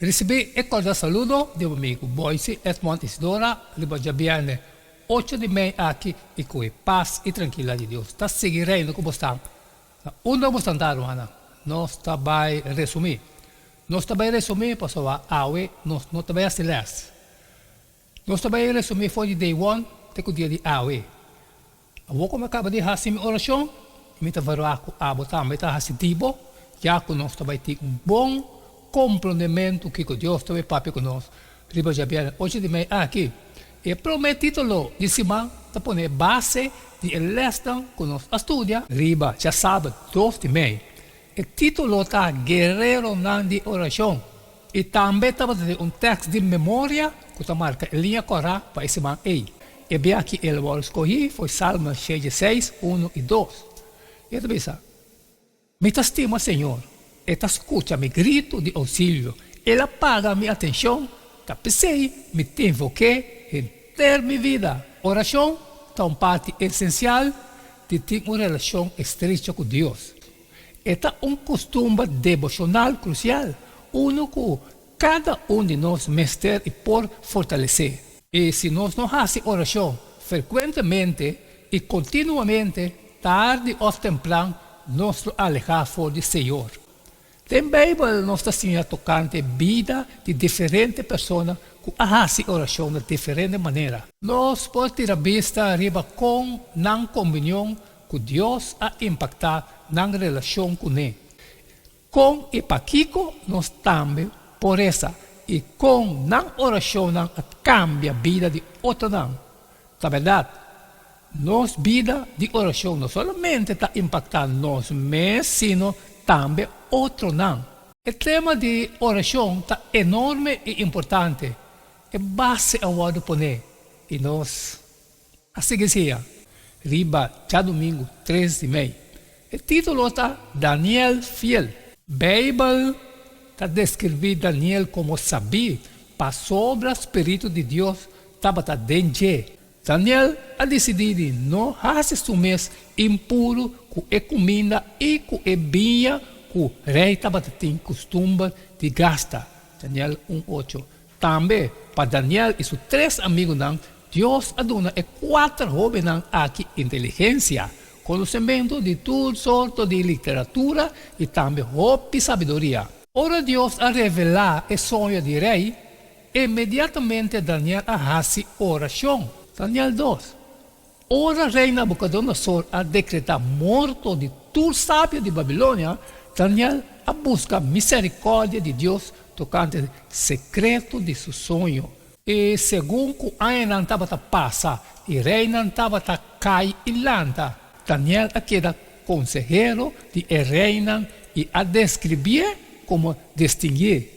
Recibí el cordial saludo de mi amigo Boise Edmond Isidora, ya viene 8 de mayo aquí y con paz y tranquilidad de Dios. Está seguirendo como están. Uno vamos a andar, Ana. No está by resumir. No está by resumir, pasó a awe, no está by acelerarse. No está by resumir foi de day one, te que dia de awe. A vou como acaba de fazer minha oração, me está varando a botar, me está fazendo tipo, já que nós está by ter bom compreendimento que Deus também papi conosco. Riba já viene hoje de manhã aqui. E prometido de cima, está pondo base de lesson que nós estudia. Riba já sabe 2 de maio. O título está Guerreiro não de oração. E também está um texto de memória que está marca em linha correta para esse man aí. E bem aqui ele vai escolher foi Salmo 66, 1 e 2. E tu pensa, me estima, Senhor. Ela escuta meu grito de auxílio. Ela paga minha atenção. Tá pensei, me invoquei em ter minha vida. Oração é uma parte essencial de ter uma relação estreita com Deus. Esta é um costume devocional crucial, que cada de nós mestre e por fortalecer. E se nós não fazemos oração frequentemente e continuamente, tarde ou temprano, nós nos alejamos do Senhor. Também nós estamos tocando a vida de diferentes pessoas que fazem oração de diferente maneira. Nós podemos ter a vista arriba com a comunhão que Deus a impactado na relação com Ele. Com o paquico, nós também, por essa, e com a oração, cambia a vida de outro. Na verdade, nossa vida de oração não somente está impactando nós, mas sino também outro não. O tema de oração está enorme e importante. É base a word poner. E nós, assim que seja, riba já domingo 3 de maio. O título está Daniel Fiel. Bíblia está descrevendo Daniel como sabia, passou sobre o Espírito de Deus, estava dentro. Daniel ha decidido não fazer seu mês impuro com a comida e com a bebida que o rei estava tendo costume de gastar. Daniel 1:8. Também, para Daniel e seus 3 amigos, Deus aduna e 4 jovens aqui inteligência, conhecimento de toda sorte de literatura e também roupa e sabedoria. Ora Deus a revelar o sonho de rei, imediatamente Daniel a fazer oração. Daniel 2. Ora rei Nabucodonosor a decretar morto de todo sábio de Babilônia, Daniel a busca misericórdia de Deus tocante o secreto de seu sonho. E segundo o ano não estava a passar, e rei não estava a cair e lanta, Daniel a queda conselheiro de reina e a descrever como distinguir.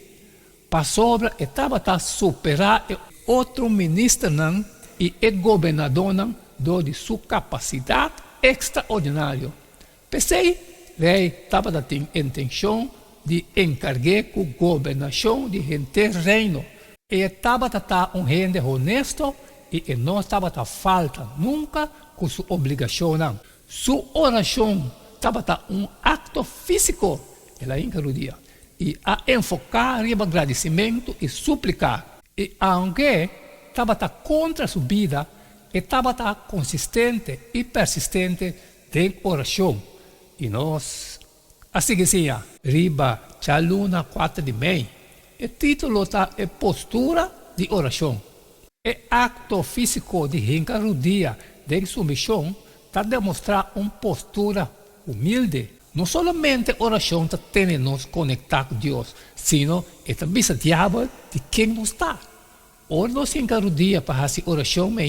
Para sobre estava a superar outro ministro e o governador de sua capacidade extraordinária. Pensei, rei estava a ter intenção de encarregar com a governação de gente reino. E estava a estar gente honesto e não estava a falta nunca com sua obrigação. Sua oração estava a acto físico, ela encarudia, e a enfocar em agradecimento e suplicar. E aunque estava contra sua vida, estava consistente e persistente em oração. E nós, assim que seja, riba, já luna 4 de maio, o título está é postura de oração. É acto físico de encarudia de submissão está demonstrar uma postura humilde. Não somente oração está tendo nos conectar com Deus, sino é também o diabo de quem nos está. Ora, nós encarudia para fazer oração, mas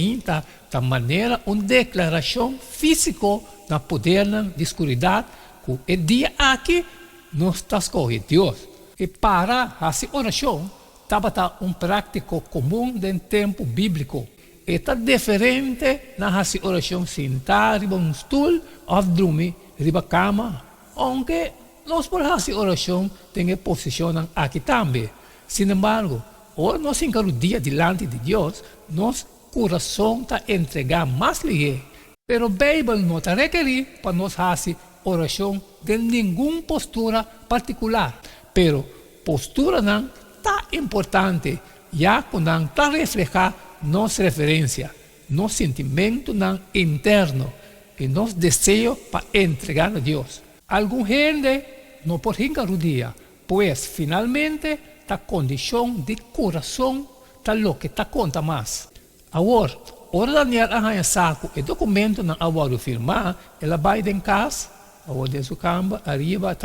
da maneira uma declaração física na poder de escuridade, que o dia aqui nós está escolhendo Deus. E para fazer oração, estava um prático comum do tempo bíblico. E está diferente na fazer oração sentar em um stool ou dormir em uma cama, onde nós por fazer oração temos posição aqui também. Sin embargo, ora nós encarudia diante de Deus, nosso coração está entregar mais ligeiro. Pero a Bíblia não está requerindo para nós fazer oração de nenhuma postura particular. Pero postura não está importante, já quando está reflejar nossa referência, nosso sentimento interno e nosso desejo para entregar a Deus. Alguma gente não pode ficar o dia, pois finalmente a condição de coração está o que está conta mais. Agora, ora Daniel arranha saco e documento na agora firmar, ela vai em casa, agora de sua cama, arriba,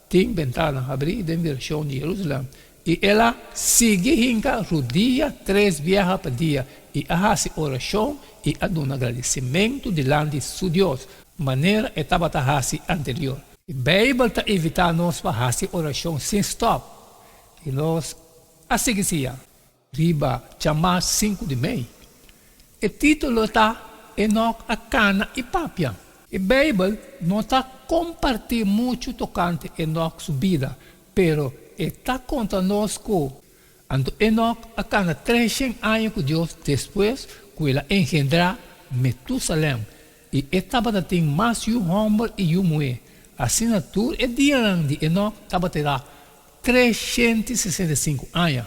tem ventana abrir em direção de Jerusalém. E ela sigue hinca o dia 3 viaja por dia e faz oração e aduna agradecimento diante de seu Deus, maneira estava a anterior. A Bíblia está evitando nós para fazer oração sem stop. E nós, assim que se riba, chamar 5 de meia. O título está Enoch, a cana e papia. A Bíblia não está compartilhando muito tocante Enoch sua vida, pero está contando que Enoch a cana 300 anos com Deus depois que ela engendra Metusalém. E estava tendo mais um homem e uma mulher. Assim, o dia de Enoch estava tendo 365 anos.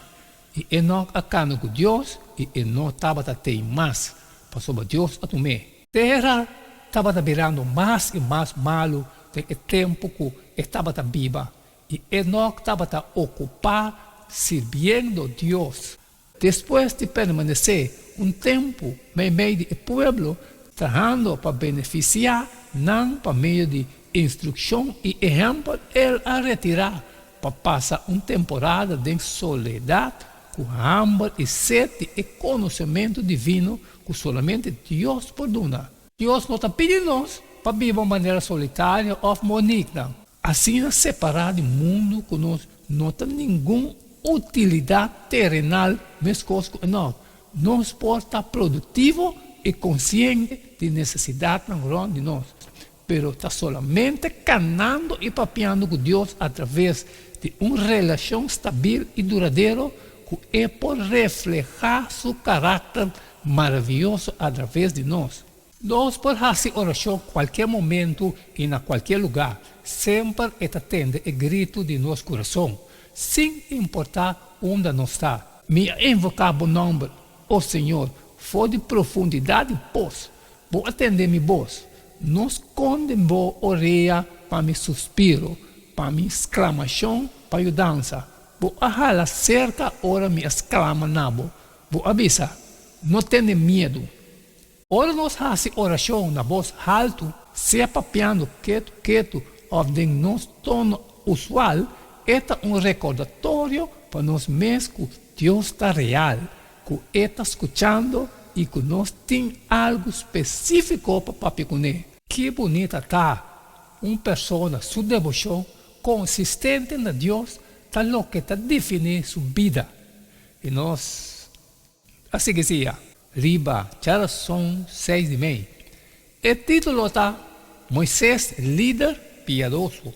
E Enoch a cana com Deus e Enoch estava tendo mais para sobre Deus a tomar. Terra estava virando mais e mais malo do tempo que estava viva. E Enoch estava ocupado servindo Deus. Depois de permanecer tempo no meio do povo, trabalhando para beneficiar, não por meio de instrução e exemplo, ele a retirar para passar temporada de soledade, com hambre e sede e conhecimento divino que somente Deus pode dar. Deus não está pedindo nós para viver de maneira solitária ou maligna. Assim, separado do mundo que nós não tem nenhuma utilidade terrenal, mas conosco não. Nós podemos estar produtivos e conscientes de necessidade de nós. Mas está solamente canando e papeando com Deus através de uma relação estável e duradoura que pode reflejar seu caráter maravilhoso através de nós. Nós podemos fazer oração em qualquer momento e em qualquer lugar, sempre atendendo o grito de nosso coração, sem importar onde nós está. Me invocar o nome, ó Senhor, for de profundidade voz, vou atender minha voz. Não esconde minha orelha para meu suspiro, para minha exclamação, para a dança. Vou arrala cerca ora me exclama nabo. Vou avisar, não tenha medo. Ora nós fazemos oração na voz alta, se papiando quieto, ou de nosso tono usual, é recordatório para nós mesmos que Deus está real, que está escutando e que nós temos algo específico para papiar com ele. Que bonita está uma pessoa, sua devoção consistente na Deus, está o que está definindo sua vida. E nós, assim que seja. Riba, já são 6:30. O título está Moisés, líder piedoso.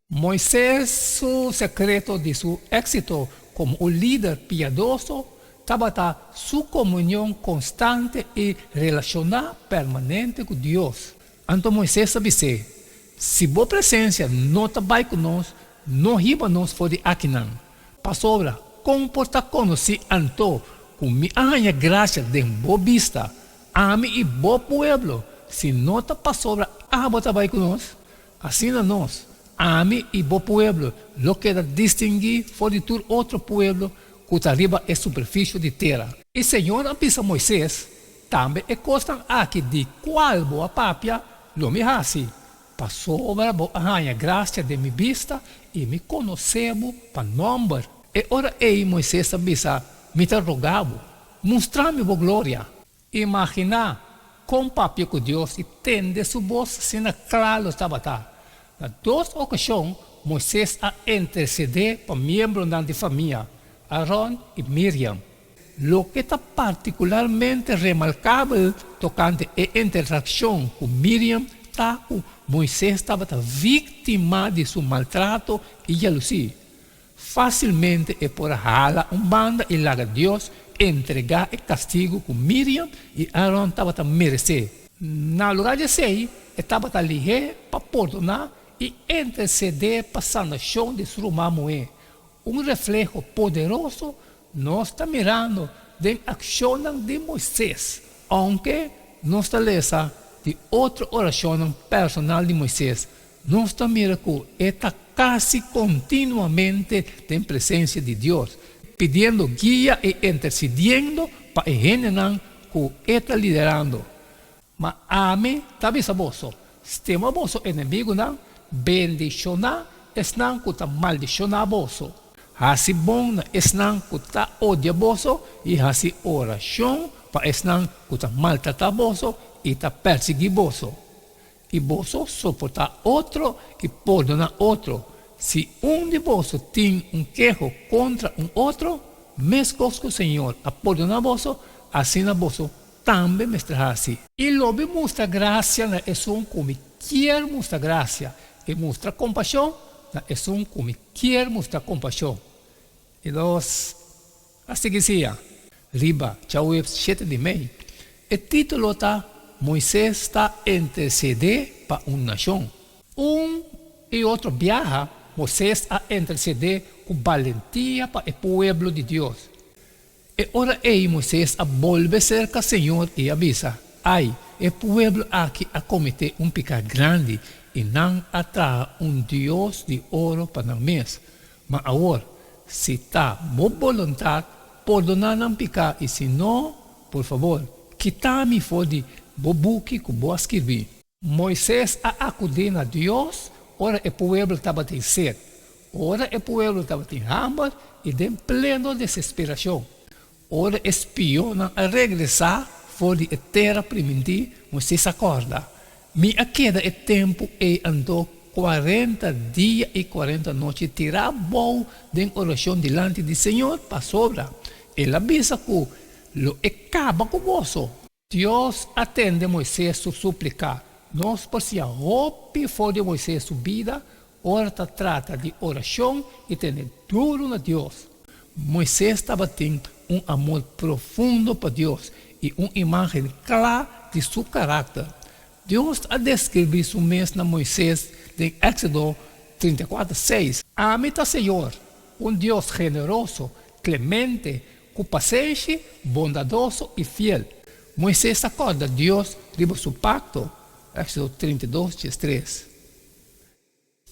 Moisés, o secreto de seu êxito como o líder piedoso, estava sua comunhão constante e relacionar permanente com Deus. Então Moisés sabia, se boa presença não está bem conosco, não riba nós fora aqui não. Pastora, comporta conosco anto, com minha graça de boa vista, ame e bom povo, se não está pastora, bota bem conosco. Assim nós, ame e bom povo, lo que distinguir fora de todo outro povo, que está arriba é superfície de terra. E Senhor avisa Moisés, também é costa aqui de qual boa papia, lo me hace. Passou a graça de minha vista e me conhecemos para nome. E ora Moisés avisa, me rogava, mostrar-me a glória. Imagina, com papel com Deus e tende sua voz, sendo claro estava. Na 2 ocasiões, Moisés a interceder para membros da família, Aaron e Miriam. Lo que está particularmente remarcável tocante a interação com Miriam, está que Moisés estava vítima de seu maltrato e jealosia. Facilmente é por hala banda e laga Deus entregar o castigo com Miriam e Aaron estava a merecer. Na lugar de ser, estava a ligar para perdonar e interceder para a sanação de sua irmã mulher. un reflejo poderoso nos está mirando de acción de Moisés, aunque nos está leyendo de otra oración personal de Moisés, nos está mirando que está casi continuamente en presencia de Dios, pidiendo guía e intercediendo para generar que está liderando. Mas a mim, tabi sa boso, sistema boso inimigo não, bendicionar, esnang kuta maldicionar boso. Hasi bom na esnang kuta odia boso, e hasi oração para esnang kuta maltratar boso, e ta perseguir boso. E boso suportar outro e perdonar outro. Se de boso tem quejo contra outro, mesmo que o Senhor a perdonar boso, assim na boso também mostra assim. E lobe mostra graça na como quer mostrar graça. E mostra compaixão na como quer mostrar compaixão. E nós, assim que seja, riba, tchau, 7 de maio. O título está, Moisés está intercedendo para uma nação. E outro viaja, Moisés a interceder com valentia para o povo de Deus. E ora Moisés a volver cerca ao Senhor e avisa, o povo aqui a cometer pecado grande e não atrai Deus de ouro para nós. Mas agora, se está boa vontade, perdonar não pecado, e se não, por favor, quita-me fora de bobuque que vou escrever. Moisés a acudir a Deus, ora o povo estava em sede, ora o povo estava em hambre e em plena desesperação. Ora espiona a regressar fora de terra primitiva, Moisés acorda. Me queda o tempo e andou 40 dias e 40 noites, tirar bom de oração delante do Senhor para sobra. Ele avisa que lo acaba com você. Deus atende Moisés su súplica. Nós parecia roupa fora de Moisés sua vida, ora trata de oração e ter duro na Deus. Moisés estava tendo amor profundo para Deus e uma imagem clara de seu caráter. Deus a descreve isso mesmo na Moisés em Éxodo 34:6. Amita Senhor, Deus generoso, clemente, com paciência, bondadoso e fiel. Moisés acorda Deus riba seu pacto, Éxodo 32:3.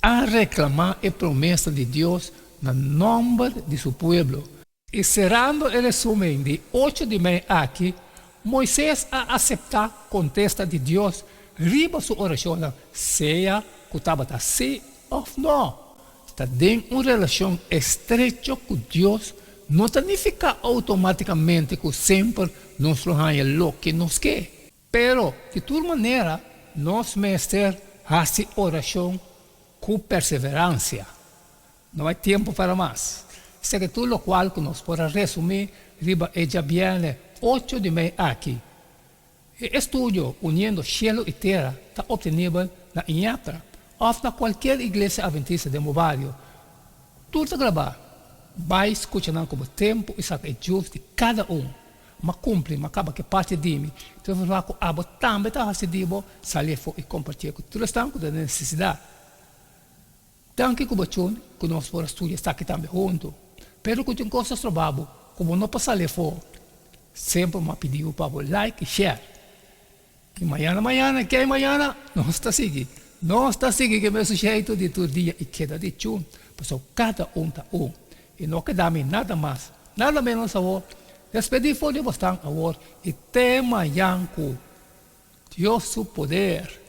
A reclamar a promessa de Deus no nome de seu povo. E cerrando o resumo de 8 de maio aqui, Moisés a aceitar contesta de Deus, riba sua oração, seja que estava sim ou não. Está em uma relação estreita com Deus, não significa automaticamente que sempre nós ganhamos o que nos quer. Pero, de toda maneira, nós mestres fazemos oração com perseverança. Não há tempo para mais. Sei que tudo o qual que nós podemos resumir, riba e já viene 8 de maio aqui. O estudo unindo cielo e terra está obtenido na INAPRA ou na qualquer igreja adventista de Mobario. Tudo está gravado. Vai escutando como tempo e sabe é justo de cada Mas cumpre, mas acaba que parte de mim. Então, eu vou abo também está recebido, sair fora e compartilhar com todos os que têm necessidade. Tanto que o bachon, que nós podemos estudar, está aqui também junto. Pero que tem coisas trabalho, como não passa ali fora, sempre me pediu para like e share. E amanhã, que amanhã, nós está seguindo. Nós está seguindo que é o mesmo jeito de todo dia e queda de chum. Porque cada está E não queda nada mais, nada menos agora. Despedir fora de bastante agora. E tema amanhã com Deus seu poder.